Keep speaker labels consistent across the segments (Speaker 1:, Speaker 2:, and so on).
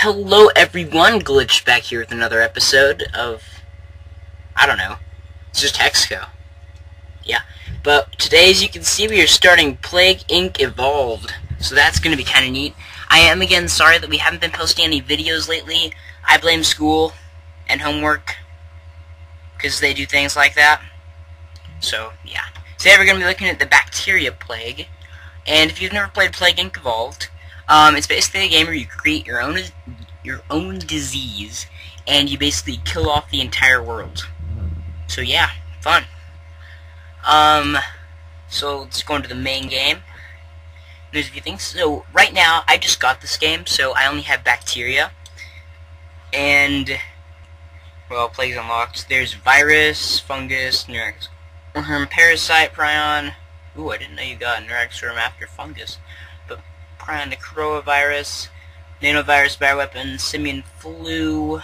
Speaker 1: Hello everyone, Glitch back here with another episode of, I don't know, it's just Hexco. Yeah, but today, as you can see, we are starting Plague Inc. Evolved, so that's going to be kind of neat. I am again sorry that we haven't been posting any videos lately. I blame school and homework, because they do things like that. So, yeah. Today we're going to be looking at the Bacteria Plague, and if you've never played Plague Inc. Evolved, it's basically a game where you create your own disease, and you basically kill off the entire world. So yeah, fun. So let's go into the main game. There's a few things. So right now, I just got this game, so I only have bacteria, and well, plagues unlocked. There's virus, fungus, parasite, prion. Ooh, I didn't know you got Neuraxworm after fungus. But prion, coronavirus, nanovirus, bioweapon, simian flu.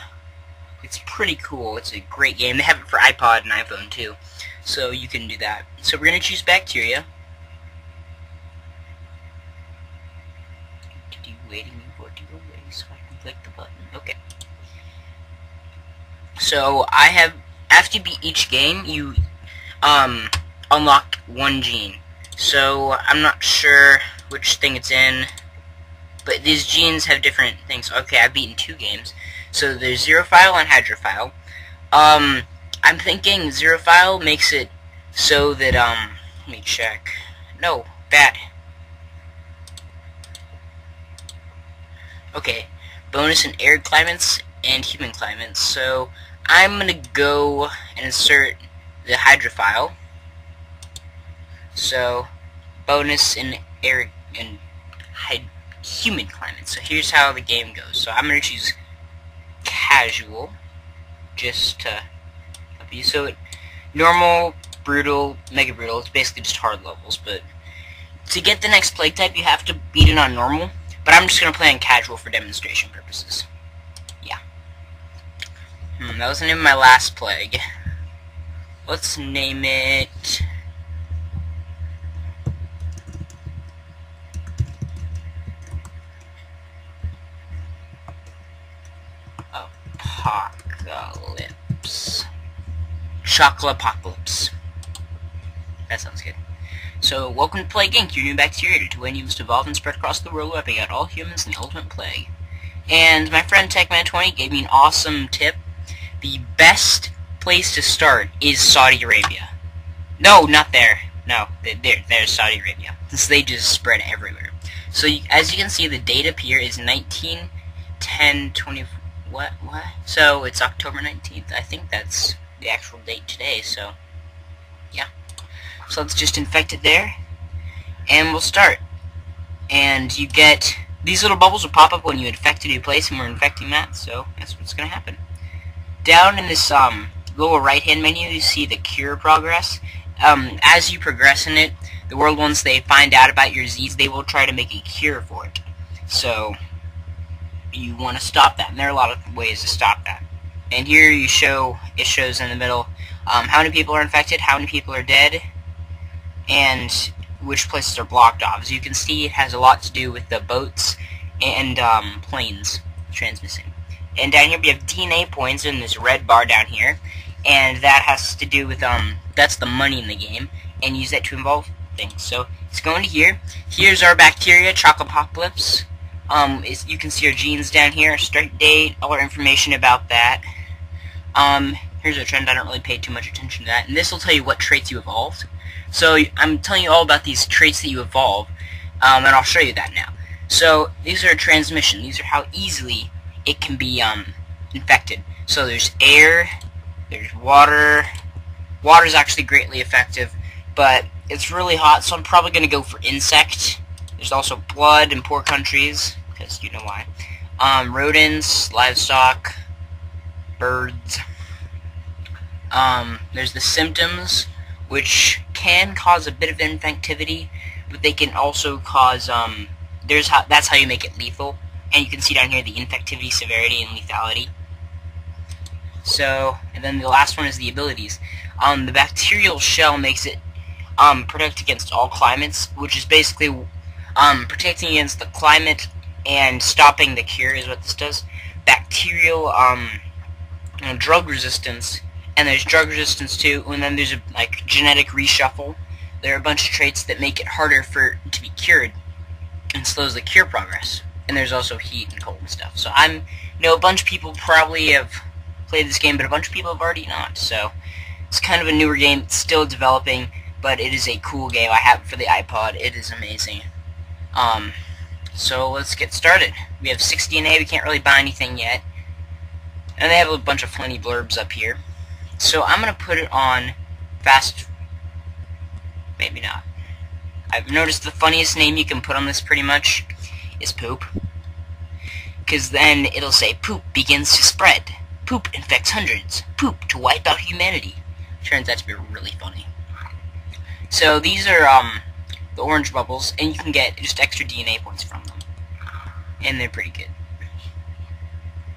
Speaker 1: It's pretty cool. It's a great game. They have it for iPod and iPhone too, so you can do that. So we're gonna choose bacteria. Waiting for it to go away so I can click the button. Okay. So I have, after you beat each game, you unlock one gene. So I'm not sure which thing it's in, but these genes have different things. Okay, I've beaten 2 games. So there's Zerophile and Hydrophile. I'm thinking Zerophile makes it so that, let me check. No, bad. Okay, bonus in arid climates and human climates. So I'm gonna go and insert the Hydrophile. So bonus in arid and human climates. So here's how the game goes. So I'm gonna choose casual, just to help you. So normal, brutal, mega brutal. It's basically just hard levels. But to get the next plague type, you have to beat it on normal. But I'm just gonna play on casual for demonstration purposes. Yeah. That was the name of my last plague. Let's name it. Apocalypse. Chocolapocalypse. That sounds good. So, welcome to Plague Inc., your new bacteria. To win, you must evolve and spread across the world, wiping out all humans in the ultimate plague. And my friend TechMan20 gave me an awesome tip. The best place to start is Saudi Arabia. No, not there. No, there's Saudi Arabia. Since they just spread everywhere. So, as you can see, the date up here is 19, 10, 20... What? So, it's October 19th. I think that's the actual date today, so... yeah. So let's just infect it there, and we'll start. And you get, these little bubbles will pop up when you infect a new place, and we're infecting that, so that's what's going to happen. Down in this lower right-hand menu, you see the cure progress. As you progress in it, the world, once they find out about your disease, they will try to make a cure for it. So you want to stop that, and there are a lot of ways to stop that. And here it shows in the middle how many people are infected, how many people are dead, and which places are blocked off. As you can see, it has a lot to do with the boats and planes transmitting. And down here we have DNA points in this red bar down here, and that has to do with that's the money in the game, and use that to involve things. So let's go into here. Here's our bacteria, Chocolapocalypse. You can see our genes down here, start date, all our information about that. Here's a trend. I don't really pay too much attention to that, and this will tell you what traits you evolved. So I'm telling you all about these traits that you evolve, and I'll show you that now. So these are transmission. These are how easily it can be infected. So there's air, there's water. Water is actually greatly effective, but it's really hot, so I'm probably going to go for insect. There's also blood in poor countries, because you know why. Rodents, livestock, birds. There's the symptoms, which can cause a bit of infectivity, but they can also cause, that's how you make it lethal. And you can see down here the infectivity, severity, and lethality. So, and then the last one is the abilities. The bacterial shell makes it protect against all climates, which is basically protecting against the climate and stopping the cure is what this does. Bacterial drug resistance, and there's drug resistance too, and then there's a genetic reshuffle. There are a bunch of traits that make it harder for it to be cured and slows the cure progress. And there's also heat and cold and stuff. So I know a bunch of people probably have played this game, but a bunch of people have already not. So it's kind of a newer game. It's still developing, but it is a cool game. I have it for the iPod. It is amazing. So let's get started. We have 6 DNA. We can't really buy anything yet. And they have a bunch of funny blurbs up here. So I'm going to put it on fast. Maybe not. I've noticed the funniest name you can put on this pretty much is poop. Because then it'll say, poop begins to spread. Poop infects hundreds. Poop to wipe out humanity. Turns out to be really funny. So these are the orange bubbles, and you can get just extra DNA points from them. And they're pretty good.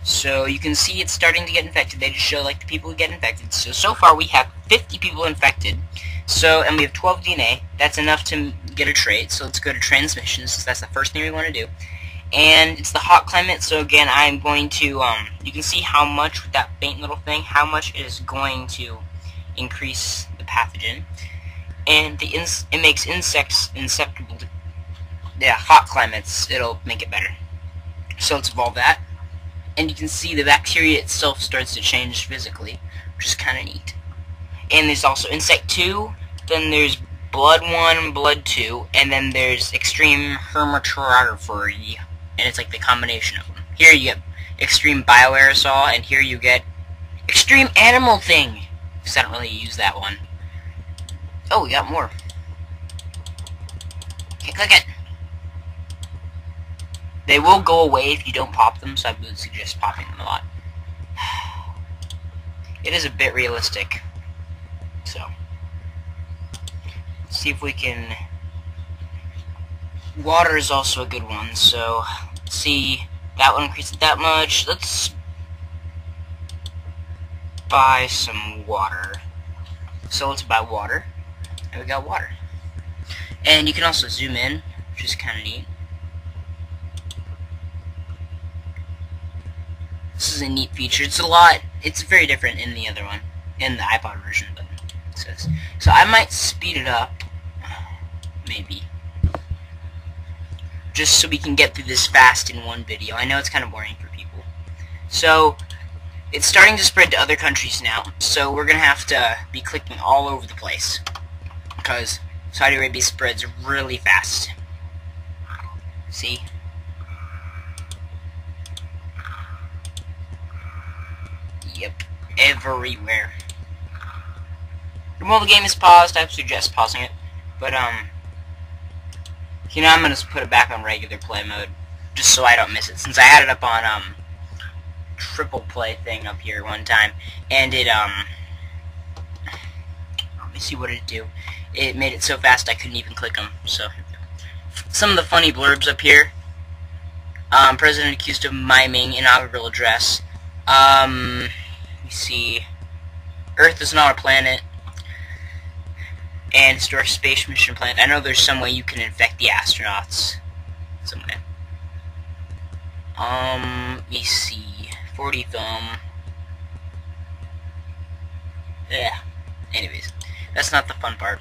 Speaker 1: So you can see it's starting to get infected. They just show the people who get infected. So far we have 50 people infected. And we have 12 DNA. That's enough to get a trait. So let's go to transmissions, since that's the first thing we want to do. And it's the hot climate. So again, I'm going to, you can see how much with that faint little thing, how much it is going to increase the pathogen. And it makes insects susceptible to hot climates. It'll make it better. So let's evolve that. And you can see the bacteria itself starts to change physically, which is kind of neat. And there's also insect 2, then there's blood 1, blood 2, and then there's extreme hematography, and it's like the combination of them. Here you get extreme bioaerosol, and here you get extreme animal thing, because I don't really use that one. Oh, we got more. Can't click it. They will go away if you don't pop them, so I would suggest popping them a lot. It is a bit realistic. So, let's see if we can... Water is also a good one, so let's see. That one increases that much. Let's buy some water. So let's buy water. And we got water. And you can also zoom in, which is kind of neat. This is a neat feature. It's very different in the other one, in the iPod version, but it says. So I might speed it up, maybe, just so we can get through this fast in one video. I know it's kind of boring for people. So it's starting to spread to other countries now, so we're going to have to be clicking all over the place, because Saudi Arabia spreads really fast. See? Yep, everywhere. While the game is paused, I suggest pausing it, but you know, I'm gonna put it back on regular play mode, just so I don't miss it, since I had it up on triple play thing up here one time, and it let me see what it do. It made it so fast I couldn't even click them. So some of the funny blurbs up here. President accused of miming inaugural address. Let me see. Earth is not a planet. And historic space mission planet. I know there's some way you can infect the astronauts. Some way. Let me see. 40 film. Yeah. Anyways, that's not the fun part.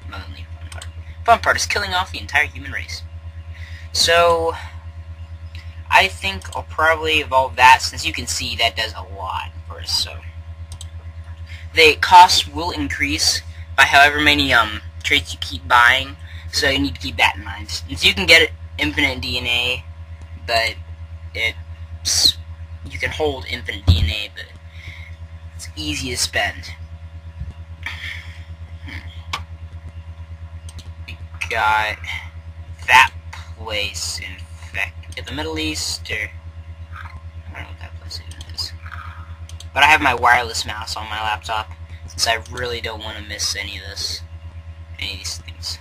Speaker 1: Not only the fun part. Fun part is killing off the entire human race. So I think I'll probably evolve that, since you can see that does a lot for us. So the cost will increase by however many traits you keep buying, so you need to keep that in mind. And so you can get infinite DNA, but you can hold infinite DNA, but it's easy to spend. We got that place infected. The Middle East, or I don't know what that place is. But I have my wireless mouse on my laptop, since I really don't want to miss any of these things.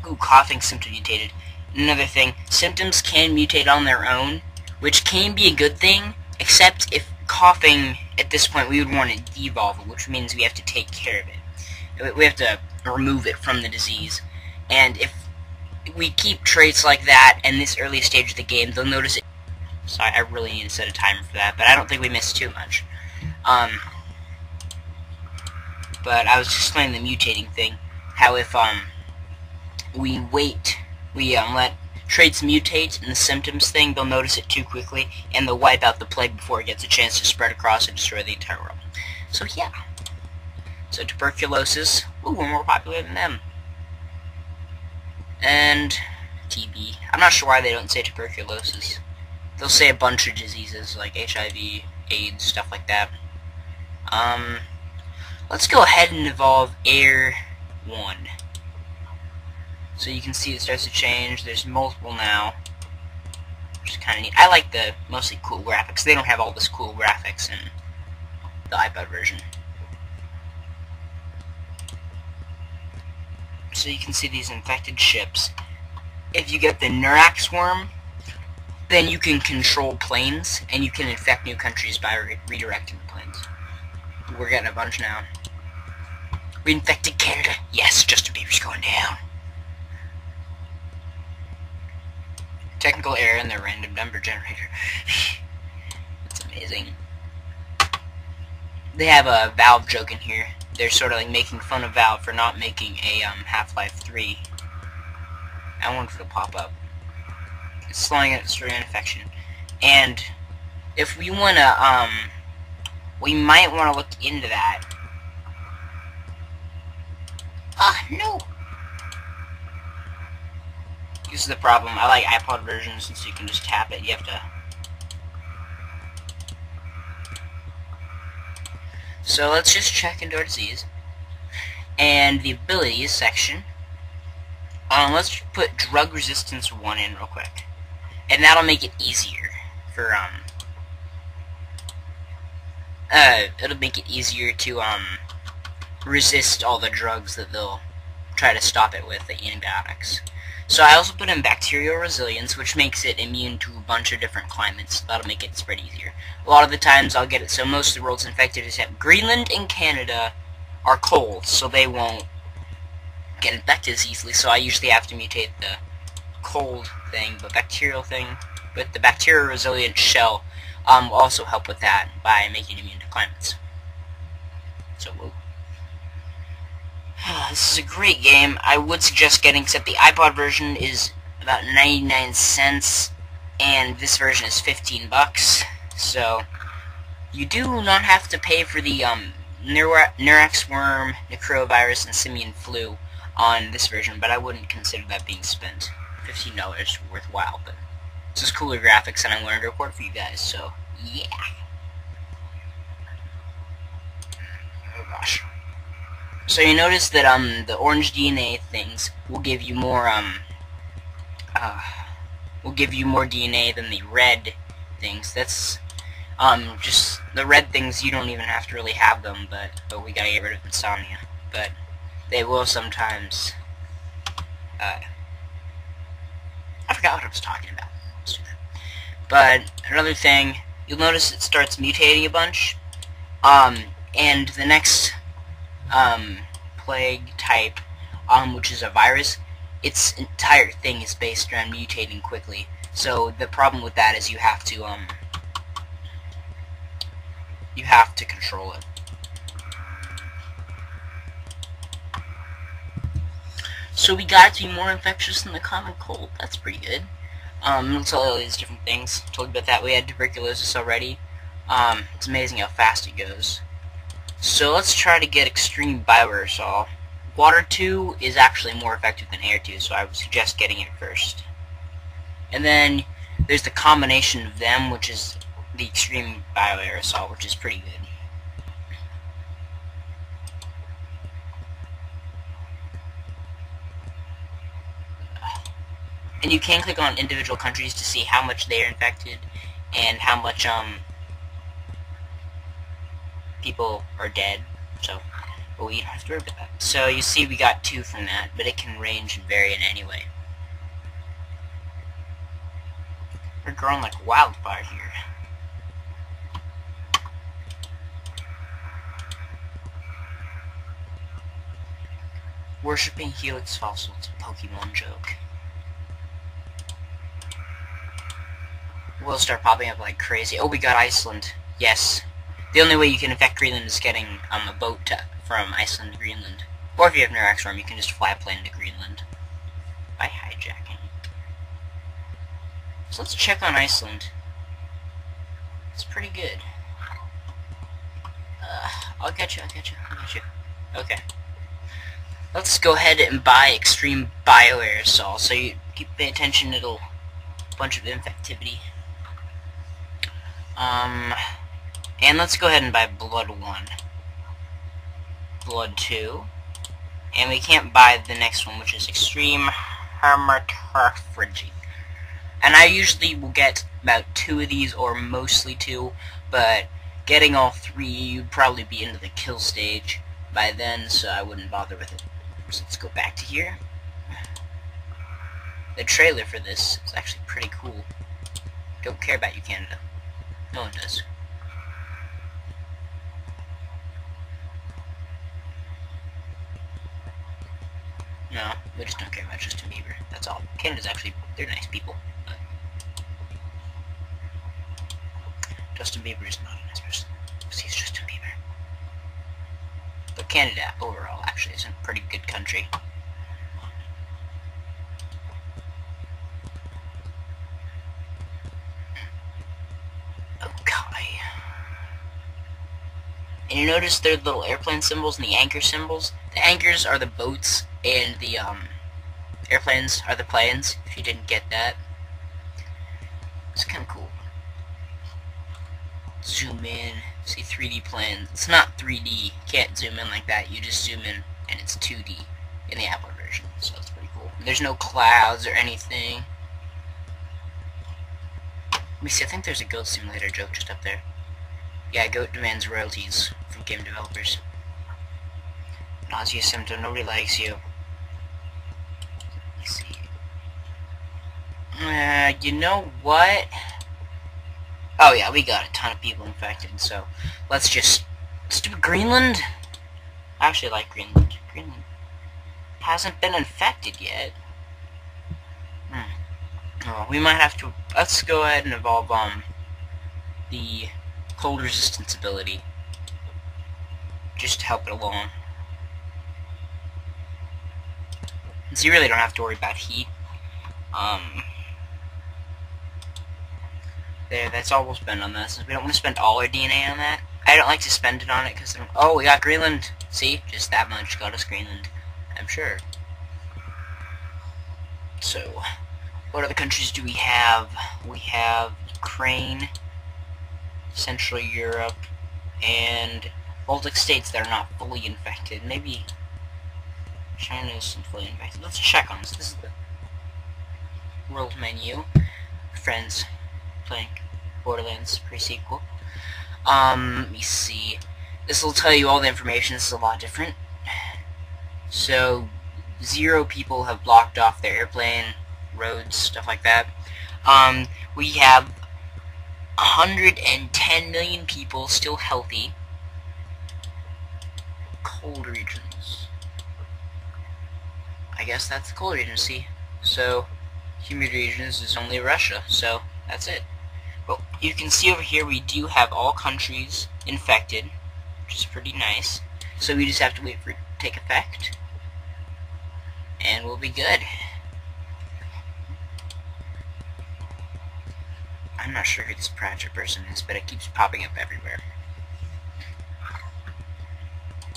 Speaker 1: Ooh, coughing symptom mutated. Another thing, symptoms can mutate on their own, which can be a good thing, except if coughing, at this point, we would want to devolve it, which means we have to take care of it. We have to remove it from the disease. And if we keep traits like that in this early stage of the game, they'll notice it. Sorry, I really need to set a timer for that, but I don't think we missed too much. But I was just explaining the mutating thing. How if we let traits mutate in the symptoms thing, they'll notice it too quickly, and they'll wipe out the plague before it gets a chance to spread across and destroy the entire world. So yeah. So tuberculosis, ooh, we're more popular than them. And TB. I'm not sure why they don't say tuberculosis. They'll say a bunch of diseases like HIV, AIDS, stuff like that. Let's go ahead and evolve Air 1. So you can see it starts to change. There's multiple now, which is kind of neat. I like the mostly cool graphics. They don't have all this cool graphics in the iPod version. So you can see these infected ships. If you get the Neurax worm, then you can control planes, and you can infect new countries by redirecting the planes. We're getting a bunch now. We infected Canada. Yes, Justin Bieber's going down. Technical error in their random number generator. That's amazing. They have a Valve joke in here. They're sort of like making fun of Valve for not making a Half-Life 3. I wonder if it'll pop up. It's slowing it through infection. And if we wanna, we might wanna look into that. No! This is the problem. I like iPod versions since you can just tap it. You have to... So let's just check into our disease. And the abilities section. Let's put drug resistance 1 in real quick. And that'll make it easier for, it'll make it easier to, resist all the drugs that they'll try to stop it with, the antibiotics. So I also put in bacterial resilience, which makes it immune to a bunch of different climates. That'll make it spread easier. A lot of the times I'll get it so most of the world's infected except Greenland and Canada are cold, so they won't get infected as easily, so I usually have to mutate the cold thing, but the bacterial resilient shell will also help with that by making it immune to climates. So, whoa. This is a great game. I would suggest getting, except the iPod version is about 99 cents, and this version is 15 bucks. So, you do not have to pay for the Neurax worm, necrovirus, and simian flu on this version, but I wouldn't consider that being spent. $15 worthwhile, but it's just cooler graphics, and I wanted to record for you guys, so yeah. Oh gosh. So you notice that the orange DNA things will give you more DNA than the red things. That's just the red things. You don't even have to really have them, but we gotta get rid of insomnia. But they will sometimes. I forgot what I was talking about. Let's do that. But another thing, you'll notice it starts mutating a bunch. And the next plague type, which is a virus, its entire thing is based around mutating quickly. So the problem with that is you have to control it. So we got it to be more infectious than the common cold. That's pretty good. Let's all these different things. Told you about that. We had tuberculosis already. It's amazing how fast it goes. So let's try to get extreme bioaerosol. Water 2 is actually more effective than air 2, so I would suggest getting it first. And then there's the combination of them, which is the extreme bioaerosol, which is pretty good. And you can click on individual countries to see how much they are infected and how much people are dead. So, but we don't have to worry about that. So you see we got 2 from that, but it can range and vary in any way. We're growing like wildfire here. Worshipping Helix fossils, it's a Pokemon joke. will start popping up like crazy. Oh, we got Iceland. Yes. The only way you can infect Greenland is getting a boat from Iceland to Greenland. Or if you have no Storm, you can just fly a plane to Greenland by hijacking. So let's check on Iceland. It's pretty good. I'll get you. Okay. Let's go ahead and buy extreme bioaerosol. So you keep paying attention, it'll bunch of infectivity. And let's go ahead and buy Blood 1. Blood 2. And we can't buy the next one, which is Extreme Hermatophagy. And I usually will get about 2 of these, or mostly 2, but getting all 3, you'd probably be into the kill stage by then, so I wouldn't bother with it. So let's go back to here. The trailer for this is actually pretty cool. Don't care about you, Canada. No one does. No, we just don't care about Justin Bieber. That's all. Canada's actually, they're nice people. But Justin Bieber is not a nice person, because he's Justin Bieber. But Canada, overall, actually is a pretty good country. Okay. And you notice their little airplane symbols and the anchor symbols? The anchors are the boats, and the airplanes are the planes, if you didn't get that. It's kind of cool. Zoom in, see 3D planes. It's not 3D, you can't zoom in like that, you just zoom in and it's 2D in the Apple version, so it's pretty cool. There's no clouds or anything. Let me see, I think there's a Goat Simulator joke just up there. Yeah, Goat demands royalties from game developers. Nausea symptom, nobody likes you. Let's see. You know what? Oh yeah, we got a ton of people infected, so let's do Greenland. I actually like Greenland. Greenland hasn't been infected yet. Oh, we might have to. Let's go ahead and evolve the cold resistance ability, just to help it along. So you really don't have to worry about heat. There, that's all we'll spend on this. We don't want to spend all our DNA on that. I don't like to spend it on it because, oh, we got Greenland. See, just that much got us Greenland, I'm sure. So, what other countries do we have? We have Ukraine, Central Europe, and Baltic states that are not fully infected. Maybe China isn't fully infected. Let's check on this. This is the world menu. Friends playing Borderlands pre-sequel. Let me see. This will tell you all the information. This is a lot different. So, 0 people have blocked off their airplane, roads, stuff like that. We have 110 million people still healthy. Cold regions. I guess that's the cold region, see? So, humid regions is only Russia, so that's it. But you can see over here we do have all countries infected, which is pretty nice. So we just have to wait for it to take effect, and we'll be good. I'm not sure who this Pratchett person is, but it keeps popping up everywhere.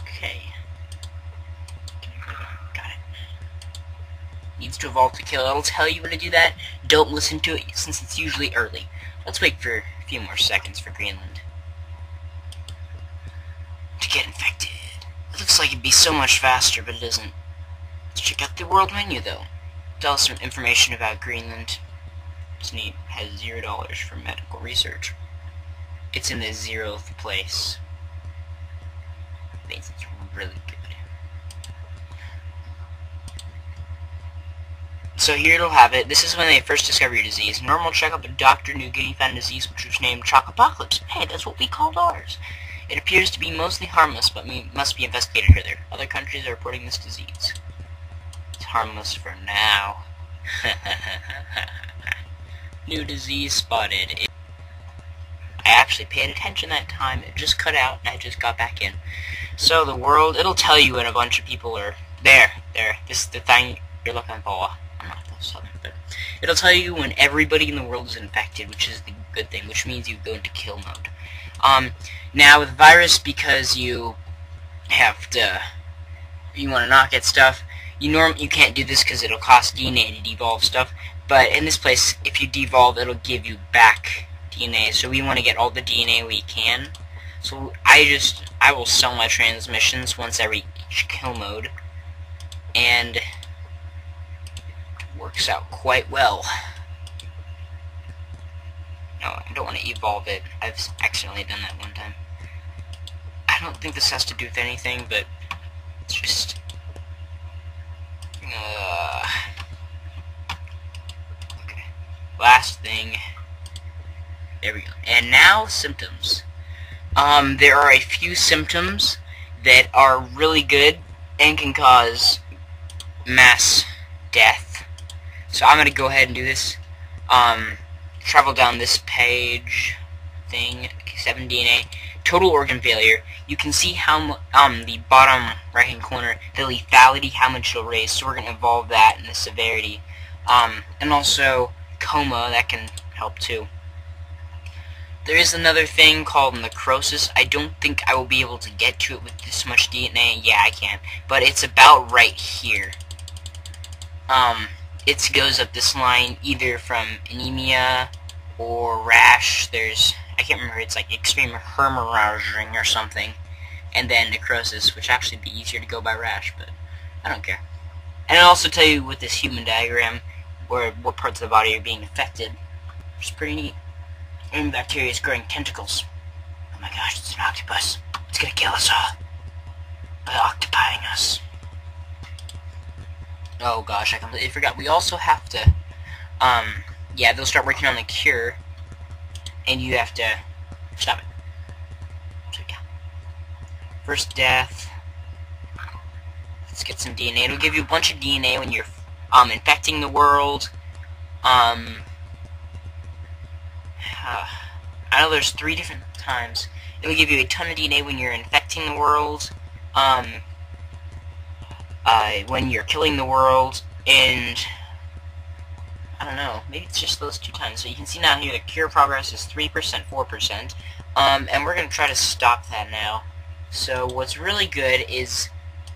Speaker 1: Okay. Got it. Needs to evolve to kill. It'll tell you when to do that. Don't listen to it since it's usually early. Let's wait for a few more seconds for Greenland to get infected. It looks like it'd be so much faster, but it isn't. Let's check out the world menu, though. Tell us some information about Greenland. Disney has $0 for medical research. It's in the 0th place. I think it's really good. So here it'll have it. This is when they first discovered your disease. Normal checkup, a doctor New Guinea found a disease which was named Chocopocalypse. Hey, that's what we called ours. It appears to be mostly harmless, but must be investigated further. Other countries are reporting this disease. It's harmless for now. New disease spotted. I actually paid attention that time. It just cut out, and I just got back in. So the world, it'll tell you when a bunch of people are there. This is the thing you're looking for. I'm not that southern, but it'll tell you when everybody in the world is infected, which is the good thing, which means you go into kill mode. Now with virus, because you have to, you want to not get stuff. You can't do this because it'll cost DNA to devolve stuff. But in this place, if you devolve, it'll give you back DNA. So we want to get all the DNA we can. So I will sell my transmissions once I reach kill mode, and it works out quite well. No, I don't want to evolve it. I've accidentally done that one time. I don't think this has to do with anything, but it's just okay. Last thing. There we go. And now symptoms. There are a few symptoms that are really good and can cause mass death. So I'm gonna go ahead and do this. Travel down this page thing, 7 DNA, total organ failure. You can see how the bottom right hand corner, the lethality, how much it'll raise. So we're gonna evolve that and the severity, and also coma, that can help too. There is another thing called necrosis. I don't think I will be able to get to it with this much DNA. Yeah, I can, but it's about right here. It goes up this line either from anemia or rash. I can't remember, it's like extreme hemorrhaging or something, and then necrosis, which actually would be easier to go by rash, but I don't care. And it'll also tell you with this human diagram what parts of the body are being affected, which is pretty neat. And bacteria is growing tentacles. Oh my gosh, it's an octopus. It's gonna kill us all by occupying us. Oh gosh, I completely forgot. We also have to, yeah, they'll start working on the cure, and you have to stop it. So yeah. First death. Let's get some DNA. It'll give you a bunch of DNA when you're, infecting the world. I know there's 3 different times. It'll give you a ton of DNA when you're infecting the world, when you're killing the world, and I don't know, maybe it's just those 2 times. So you can see now here the cure progress is 3%, 4%, and we're going to try to stop that now. So what's really good is,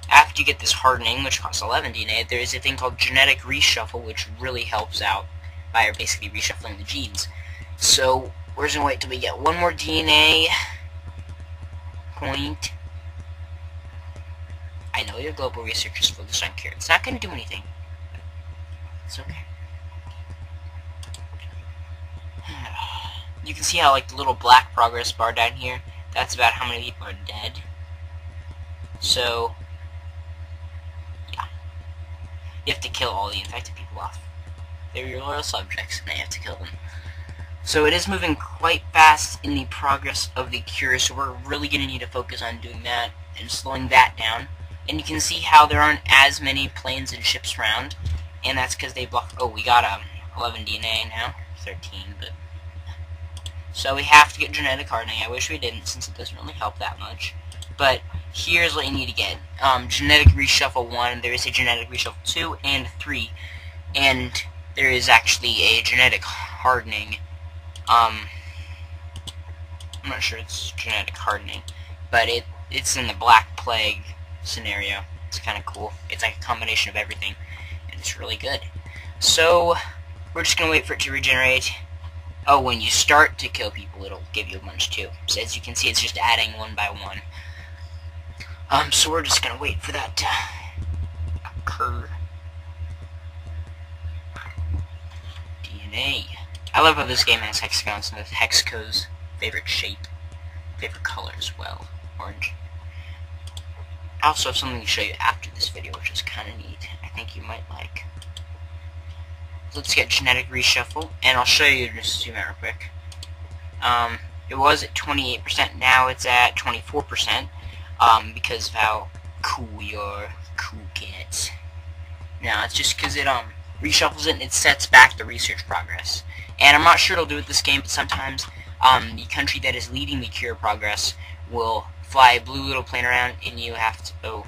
Speaker 1: after you get this hardening, which costs 11 DNA, there is a thing called genetic reshuffle, which really helps out by basically reshuffling the genes. So we're just going to wait till we get 1 more DNA point. I know your global research is focused on cure. It's not going to do anything. It's okay. You can see how, like, the little black progress bar down here, that's about how many people are dead. So, yeah. You have to kill all the infected people off. They're your loyal subjects, and you have to kill them. So it is moving quite fast in the progress of the cure, so we're really going to need to focus on doing that and slowing that down. And you can see how there aren't as many planes and ships around, and that's because they block. Oh, we got 11 DNA now, 13, but so we have to get genetic hardening. I wish we didn't, since it doesn't really help that much. But here's what you need to get: genetic reshuffle 1. There is a genetic reshuffle 2 and 3, and there is actually a genetic hardening. I'm not sure it's genetic hardening, but it's in the Black Plague scenario. It's kind of cool. It's like a combination of everything, and it's really good. So we're just gonna wait for it to regenerate. Oh, when you start to kill people, it'll give you a bunch too. So as you can see, it's just adding 1 by 1. So we're just gonna wait for that to occur. DNA. I love how this game has hexagons, and the hexagon's favorite shape, favorite color as well, orange. I also have something to show you after this video, which is kind of neat. I think you might like. So let's get genetic reshuffle, and I'll show you, just zoom out real quick. It was at 28%, now it's at 24%, because of how cool we are, cool cats. Now, it's just because it, reshuffles it, and it sets back the research progress. And I'm not sure it'll do it this game, but sometimes the country that is leading the cure progress will fly a blue little plane around, and you have to... Oh,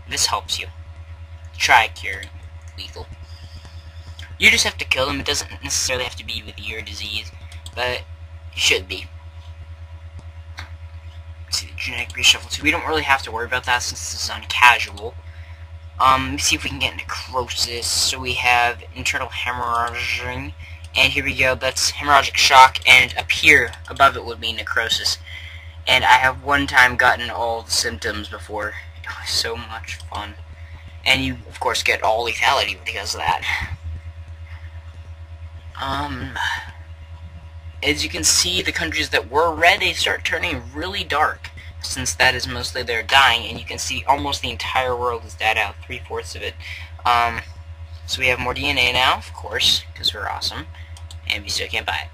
Speaker 1: this helps you. Try cure. Lethal. You just have to kill them. It doesn't necessarily have to be with your disease, but it should be. Let's see, the genetic reshuffle too. We don't really have to worry about that since this is on casual. Let me see if we can get necrosis. So we have internal hemorrhaging, and here we go. That's hemorrhagic shock, and up here above it would be necrosis. And I have one time gotten all the symptoms before. It was so much fun. And you, of course, get all lethality because of that. As you can see, the countries that were red, they start turning really dark, since that is mostly they're dying, and you can see almost the entire world is dead out, 3/4 of it. So we have more DNA now, of course, because we're awesome, and we still can't buy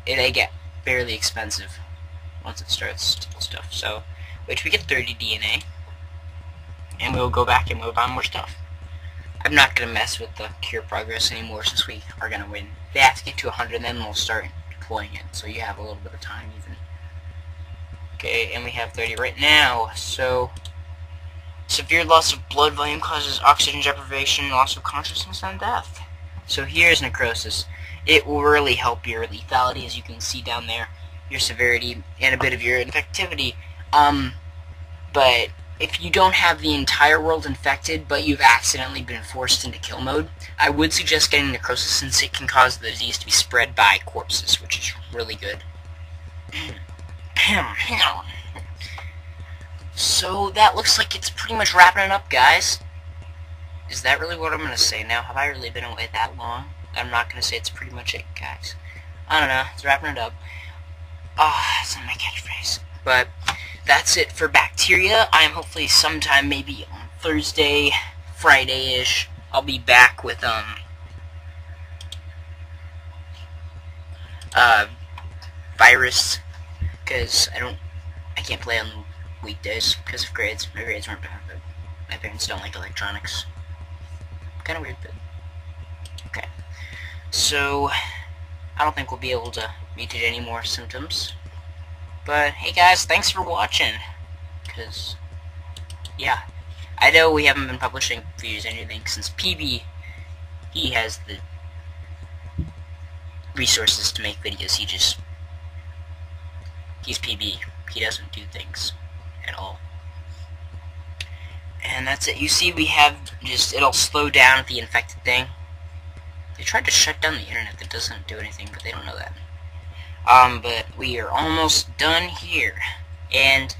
Speaker 1: it. They get fairly expensive once it starts to pull stuff. So, wait till we get 30 DNA, and we'll go back and we'll buy more stuff. I'm not going to mess with the cure progress anymore since we are going to win. They have to get to 100, then we'll start deploying it, so you have a little bit of time even. Okay, and we have 30 right now, so... Severe loss of blood volume causes oxygen deprivation, loss of consciousness, and death. So here's necrosis. It will really help your lethality, as you can see down there, your severity, and a bit of your infectivity. But if you don't have the entire world infected, but you've accidentally been forced into kill mode, I would suggest getting necrosis since it can cause the disease to be spread by corpses, which is really good. So that looks like it's pretty much wrapping it up, guys. Is that really what I'm going to say now? Have I really been away that long? I'm not going to say it's pretty much it, guys. I don't know. It's wrapping it up. It's not my catchphrase. But that's it for bacteria. I'm hopefully sometime maybe on Thursday, Friday-ish, I'll be back with, virus, because I can't play on weekdays because of grades. My grades weren't bad, but my parents don't like electronics. Kind of weird, but okay. So I don't think we'll be able to mutate any more symptoms. But hey guys, thanks for watching. Because yeah, I know we haven't been publishing videos or anything since PB. He has the resources to make videos. He's PB. He doesn't do things at all. And that's it. You see, we have it'll slow down the infected thing. They tried to shut down the internet. That doesn't do anything, but they don't know that. But we are almost done here. And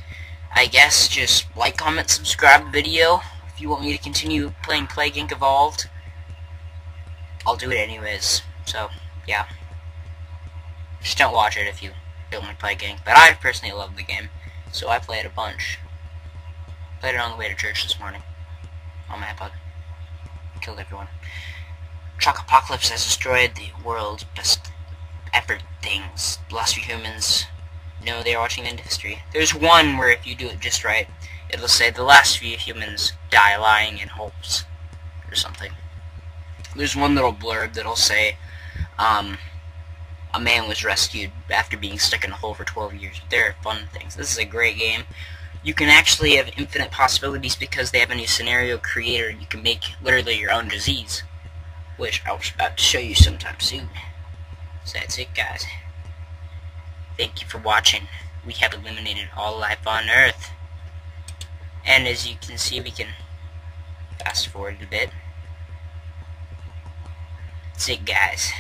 Speaker 1: I guess just like, comment, subscribe the video if you want me to continue playing Plague Inc. Evolved. I'll do it anyways. So, yeah. Just don't watch it if you don't like Plague Inc. But I personally love the game, so I play it a bunch. Played it on the way to church this morning. On my iPod. Killed everyone. Apocalypse has destroyed the world's best ever things. The last few humans know they are watching the end of history. There's one where if you do it just right, it'll say the last few humans die lying in holes. Or something. There's one little blurb that'll say, a man was rescued after being stuck in a hole for 12 years. They're fun things. This is a great game. You can actually have infinite possibilities because they have a new scenario creator. You can make literally your own disease, which I was about to show you sometime soon. So that's it, guys. Thank you for watching. We have eliminated all life on Earth. And as you can see, we can fast forward a bit. That's it, guys.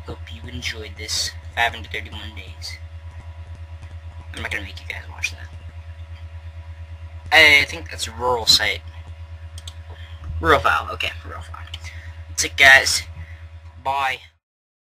Speaker 1: Hope you enjoyed this 531 days. I'm not gonna make you guys watch that. I think that's a rural site. Rural file, okay, rural file. That's it, guys. Bye.